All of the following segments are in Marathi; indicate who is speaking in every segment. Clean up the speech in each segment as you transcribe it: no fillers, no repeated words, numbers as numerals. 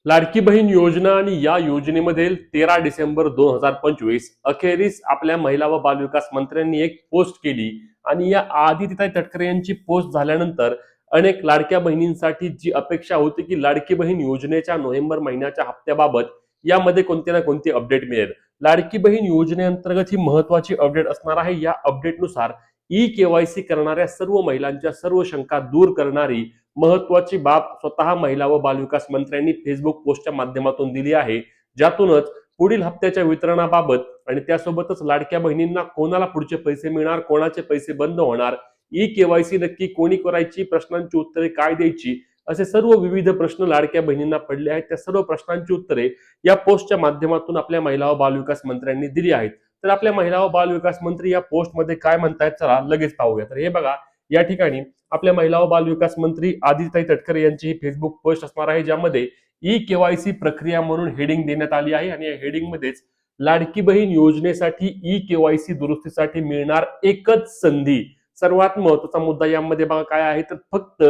Speaker 1: लाडकी बहीण योजना आणि या योजनेमध्ये 13 डिसेंबर 2025 अखेरीस आपल्या महिला व बालविकास मंत्र्यांनी एक पोस्ट केली आणि या आदितीताई तटकरे यांची पोस्ट झाल्यानंतर अनेक लाडक्या बहिणींसाठी जी अपेक्षा होती की लाडकी बहीण योजनेच्या नोव्हेंबर महिन्याच्या हप्त्याबाबत यामध्ये कोणती ना कोणती अपडेट मिळेल. लाडकी बहीण योजनेअंतर्गत ही महत्वाची अपडेट असणार आहे. या अपडेटनुसार ई केवायसी करणाऱ्या सर्व महिलांच्या सर्व शंका दूर करणारी महत्वाची बाब स्वतः महिला व बालविकास मंत्र्यांनी फेसबुक पोस्टच्या माध्यमातून दिली आहे, ज्यातूनच पुढील हप्त्याच्या वितरणाबाबत आणि त्यासोबतच लाडक्या बहिणींना कोणाला पुढचे पैसे मिळणार, कोणाचे पैसे बंद होणार, ई केवायसी नक्की कोणी करायची, प्रश्नांची उत्तरे काय द्यायची, असे सर्व विविध प्रश्न लाडक्या बहिणींना पडले आहेत. त्या सर्व प्रश्नांची उत्तरे या पोस्टच्या माध्यमातून आपल्या महिला व बालविकास मंत्र्यांनी दिली आहेत. तर आपल्या महिला व बालविकास मंत्री या पोस्टमध्ये काय म्हणतायत चला लगेच पाहूया. तर हे बघा, या ठिकाणी आपल्या महिला व बालविकास मंत्री आदितीताई तटकरे यांची ही फेसबुक पोस्ट असणार आहे, ज्यामध्ये ई केवायसी प्रक्रिया म्हणून हेडिंग देण्यात आली आहे आणि या हेडिंग मध्येच लाडकी बहीण योजनेसाठी ई केवायसी दुरुस्तीसाठी मिळणार एकच संधी. सर्वात महत्वाचा मुद्दा यामध्ये बघा काय आहे, तर फक्त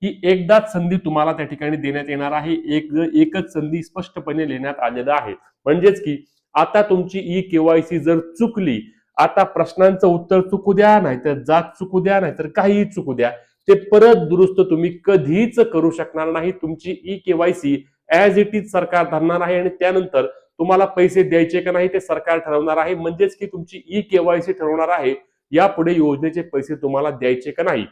Speaker 1: ही एकदाच संधी तुम्हाला त्या ठिकाणी देण्यात येणार आहे. एकच संधी स्पष्टपणे लिहिण्यात आलेलं आहे. म्हणजेच की आता तुमची ई केवायसी जर चुकली, आता प्रश्नांचं उत्तर चुकू द्या, नाहीतर जात चुकू द्या, नाहीतर काहीही चुकू द्या, ते परत दुरुस्त तुम्ही कधीच करू शकणार नाही. तुमची e KYC as it is सरकार धरणार आहे आणि त्यानंतर तुम्हाला पैसे द्यायचे का नाही ते सरकार ठरवणार आहे. म्हणजेच की तुमची ई केवायसी ठरवणार आहे यापुढे योजनेचे पैसे तुम्हाला द्यायचे का नाही.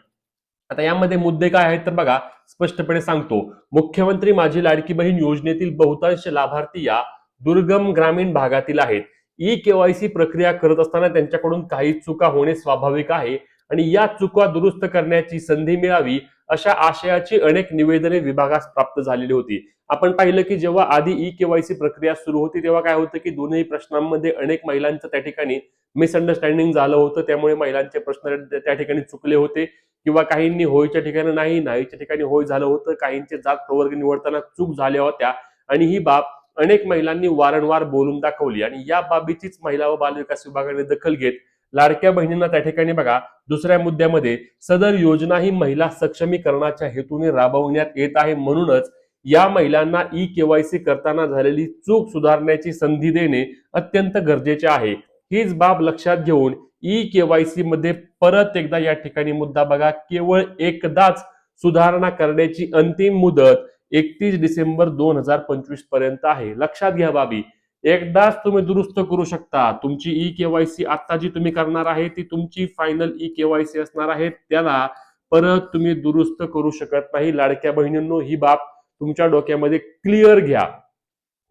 Speaker 1: आता यामध्ये मुद्दे काय आहेत तर बघा, स्पष्टपणे सांगतो. मुख्यमंत्री माझी लाडकी बहीण योजनेतील बहुतांश लाभार्थी या दुर्गम ग्रामीण भागातील आहेत. ई केवायसी प्रक्रिया करत असताना त्यांच्याकडून काही चुका होणे स्वाभाविक आहे आणि या चुका दुरुस्त करण्याची संधी मिळावी अशा आशयाची अनेक निवेदने विभागास प्राप्त झालेली होती. आपण पाहिलं की जेव्हा आधी ई केवायसी प्रक्रिया सुरू होती तेव्हा काय होतं की दोन्ही प्रश्नांमध्ये अनेक महिलांचं त्या ठिकाणी मिसअंडरस्टँडिंग झालं होतं. त्यामुळे महिलांचे प्रश्न त्या ठिकाणी चुकले होते किंवा काहींनी होयच्या ठिकाणी नाही, नाहीच्या ठिकाणी होय झालं होतं. काहींचे जात प्रवर्ग निवडताना चूक झाल्या होत्या आणि ही बाब अनेक महिलांनी वारंवार बोलून दाखवली आणि या बाबीचीच महिला व बालविकास विभागाने दखल घेत लाडक्या बहिणींना त्या ठिकाणी बघा दुसऱ्या मुद्द्यामध्ये सदर योजना ही महिला सक्षमीकरणाच्या हेतूने राबवण्यात येत आहे. म्हणूनच या महिलांना ई केवायसी करताना झालेली चूक सुधारण्याची संधी देणे अत्यंत गरजेचे आहे. हीच बाब लक्षात घेऊन ई केवायसी मध्ये परत एकदा या ठिकाणी मुद्दा बघा, केवळ एकदाच सुधारणा करण्याची अंतिम मुदत 31 डिसेंबर 2025 पर्यंत आहे. लक्षात घ्या बाबी, एकदाच तुम्ही दुरुस्त करू शकता. तुमची ई केवायसी आता जी तुम्ही करणार आहे ती तुमची फायनल ई केवायसी असणार आहे, त्याला परत तुम्ही दुरुस्त करू शकत नाही. लाडक्या बहिणींनो, ही बाब तुमच्या डोक्यामध्ये क्लिअर घ्या.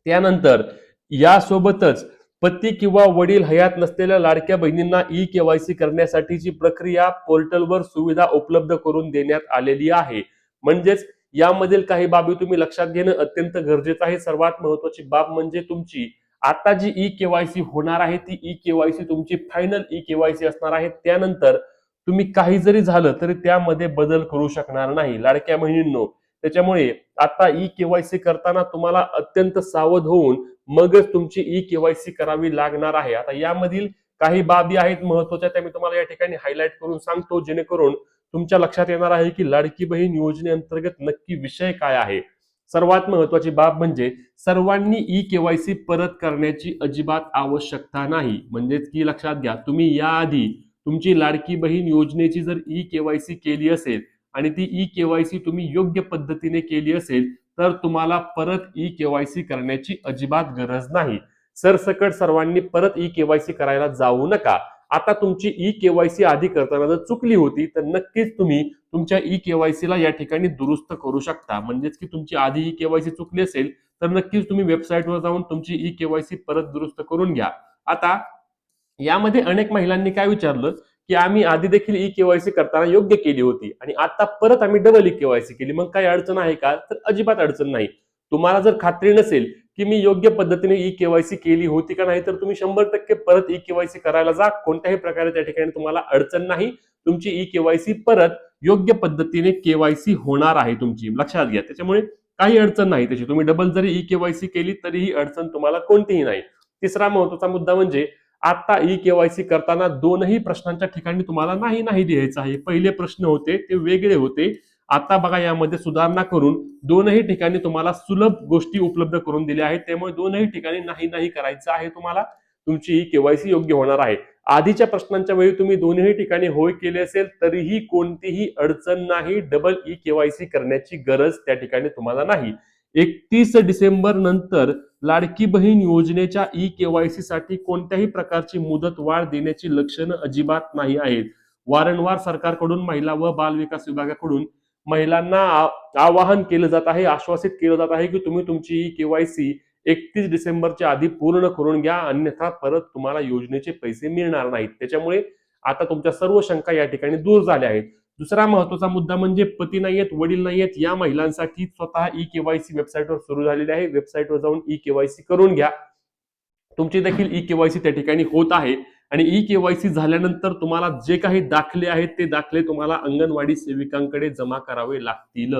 Speaker 1: त्यानंतर यासोबतच पती किंवा वडील हयात नसलेल्या लाडक्या बहिणींना ई केवायसी करण्यासाठीची प्रक्रिया पोर्टलवर सुविधा उपलब्ध करून देण्यात आलेली आहे. म्हणजेच यामधील काही बाबी तुम्ही लक्षात घेणं अत्यंत गरजेचं आहे. सर्वात महत्वाची बाब म्हणजे तुमची आता जी ई केवायसी होणार आहे ती ई केवायसी तुमची फायनल ई केवायसी असणार आहे. त्यानंतर तुम्ही काही जरी झालं तरी त्यामध्ये बदल करू शकणार नाही लाडक्या बहिणींनो. त्याच्यामुळे आता ई केवायसी करताना तुम्हाला अत्यंत सावध होऊन मगच तुमची ई केवायसी करावी लागणार आहे. आता यामधील काही बाबी आहेत महत्वाच्या, त्या मी तुम्हाला या ठिकाणी हायलाइट करून सांगतो, जेणेकरून तुमच्या लक्षात येणार आहे की लाडकी बहीण योजनेअंतर्गत नक्की विषय काय आहे. सर्वात महत्वाची बाब म्हणजे सर्वांनी ई केवायसी परत करण्याची अजिबात आवश्यकता नाही. म्हणजेच की लक्षात घ्या, तुम्ही याआधी तुमची लाडकी बहीण योजनेची जर ई केवायसी केली असेल आणि ती ई केवायसी तुम्ही योग्य पद्धतीने केली असेल तर तुम्हाला परत ई केवायसी करण्याची अजिबात गरज नाही. सरसकट सर्वांनी परत ई केवायसी करायला जाऊ नका. आता तुमची ई केवायसी आधी करताना जर चुकली होती तर नक्कीच तुम्ही तुमच्या ई केवायसीला या ठिकाणी दुरुस्त करू शकता. म्हणजेच की तुमची आधी ई केवायसी चुकली असेल तर नक्कीच तुम्ही वेबसाईटवर जाऊन तुमची ई केवायसी परत दुरुस्त करून घ्या. आता यामध्ये अनेक महिलांनी काय विचारलं की आम्ही आधी देखील ई केवायसी करताना योग्य केली होती आणि आता परत आम्ही डबल ई केवायसी केली, मग काही अडचण आहे का? तर अजिबात अडचण नाही. तुम्हाला जर खात्री नसेल की मी योग्य पद्धतीने ई केवायसी केली होती का नाही तर तुम्ही 100% परत ई केवायसी करायला जा. कोणत्याही प्रकारे त्या ठिकाणी तुम्हाला अडचण नाही. तुमची ई केवायसी परत योग्य पद्धतीने केवायसी होणार आहे तुमची, लक्षात घ्या. त्याच्यामुळे काही अडचण नाही त्याची. तुम्ही डबल जरी ई केवायसी केली तरीही अडचण तुम्हाला कोणतीही नाही. तिसरा महत्वाचा मुद्दा म्हणजे आता ई केवायसी करताना दोनही प्रश्नांच्या ठिकाणी तुम्हाला नाही नाही लिहायचं आहे. पहिले प्रश्न होते ते वेगळे होते आता बघा यामध्ये सुधारणा करून दोनही ठिकाणी तुम्हाला सुलभ गोष्टी उपलब्ध करून दिल्या आहेत. त्यामुळे दोनही ठिकाणी नाही नाही करायचं आहे तुम्हाला. तुमची ही केवायसी योग्य होणार आहे. आधीच्या प्रश्नांच्या वेळी तुम्ही दोन्ही ठिकाणी होय केले असेल तरीही कोणतीही अडचण नाही. डबल ई केवायसी करण्याची गरज त्या ठिकाणी तुम्हाला नाही. 31 डिसेंबर नंतर लाडकी बहीण योजनेच्या ई केवायसी साठी कोणत्याही प्रकारची मुदत वाढ देण्याची लक्षणं अजिबात नाही आहेत. वारंवार सरकारकडून महिला व बाल विकास विभागाकडून महिलांना आवाहन केलं जात आहे, आश्वासित केलं जात आहे की तुम्ही तुमची ई केवायसी 31 डिसेंबरच्या आधी पूर्ण करून घ्या, अन्यथा परत तुम्हाला योजनेचे पैसे मिळणार नाहीत. त्याच्यामुळे आता तुमच्या सर्व शंका या ठिकाणी दूर झाल्या आहेत. दुसरा महत्वाचा मुद्दा म्हणजे पती नाहीयेत, वडील नाहीयेत या महिलांसाठी स्वतः ई केवायसी वेबसाईटवर सुरू झालेली आहे. वेबसाईटवर जाऊन ई केवायसी करून घ्या. तुमची देखील ई केवायसी त्या ठिकाणी होत आहे. आणि ई केवायसी झाल्यानंतर तुम्हाला जे काही दाखले आहेत ते दाखले तुम्हाला अंगणवाडी सेविकांकडे जमा करावे लागतील.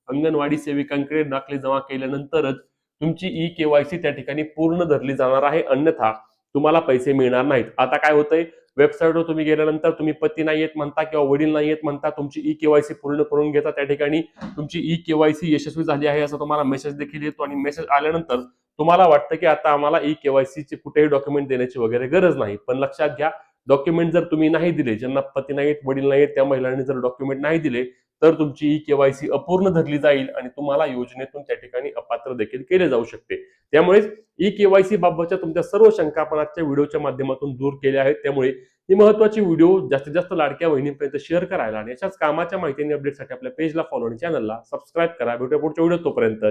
Speaker 1: अंगणवाडी सेविकांकडे दाखले जमा केल्यानंतरच तुमची ई केवायसी त्या ठिकाणी पूर्ण धरली जाणार आहे, अन्यथा तुम्हाला पैसे मिळणार नाहीत. आता काय होतंय, वेबसाईटवर तुम्ही गेल्यानंतर तुम्ही पती नाहीयेत म्हणता किंवा वडील नाहीयेत म्हणता, तुमची ई केवायसी पूर्ण करून घेता, त्या ठिकाणी तुमची ई केवायसी यशस्वी झाली आहे असं तुम्हाला मेसेज देखील येतो. आणि मेसेज आल्यानंतर तुम्हाला वाटतं की आता आम्हाला ई केवायसीचे कुठेही डॉक्युमेंट देण्याची वगैरे गरज नाही. पण लक्षात घ्या, डॉक्युमेंट जर तुम्ही नाही दिले, ज्यांना पती नाहीत वडील नाहीत त्या महिलांनी जर डॉक्युमेंट नाही दिले तर तुमची ई केवायसी अपूर्ण धरली जाईल आणि तुम्हाला योजनेतून त्या ठिकाणी अपात्र देखील केले जाऊ शकते. त्यामुळेच ई केवायसी बाबतच्या तुमच्या सर्व शंका आपण आजच्या व्हिडिओच्या माध्यमातून दूर केल्या आहेत. त्यामुळे ही महत्त्वाची व्हिडिओ जास्तीत जास्त लाडक्या बहिणींपर्यंत शेअर करायला आणि अशाच कामाच्या माहिती आणि अपडेटसाठी आपल्या पेजला फॉलो आणि चॅनलला सबस्क्राईब करा. भेटूया पुढच्या व्हिडिओ, तोपर्यंत